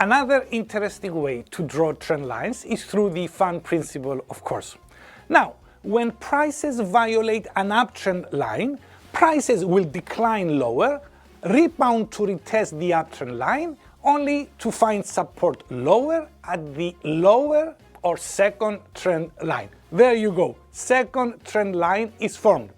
Another interesting way to draw trend lines is through the fan principle, of course. Now, when prices violate an uptrend line, prices will decline lower, rebound to retest the uptrend line, only to find support lower at the lower or second trend line. There you go, second trend line is formed.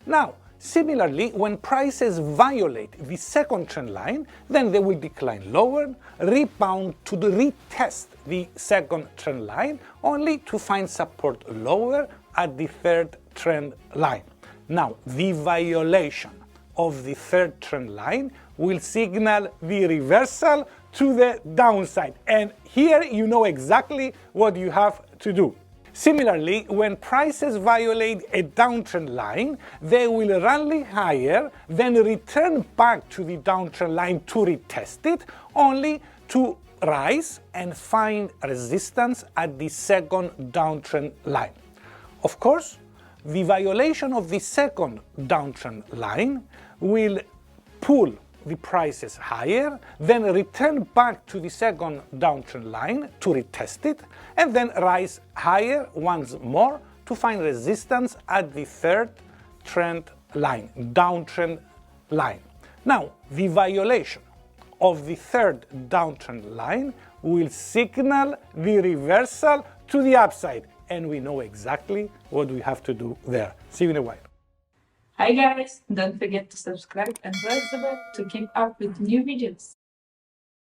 Now, similarly, when prices violate the second trend line, then they will decline lower, rebound to retest the second trend line, only to find support lower at the third trend line. Now, the violation of the third trend line will signal the reversal to the downside. And here you know exactly what you have to do. Similarly, when prices violate a downtrend line, they will rally higher, then return back to the downtrend line to retest it, only to rise and find resistance at the second downtrend line. Of course, the violation of the second downtrend line will pull the prices higher, then return back to the second downtrend line to retest it, and then rise higher once more to find resistance at the third trend line, downtrend line. Now, the violation of the third downtrend line will signal the reversal to the upside, and we know exactly what we have to do there. See you in a while. Hi guys, don't forget to subscribe and press the bell to keep up with new videos.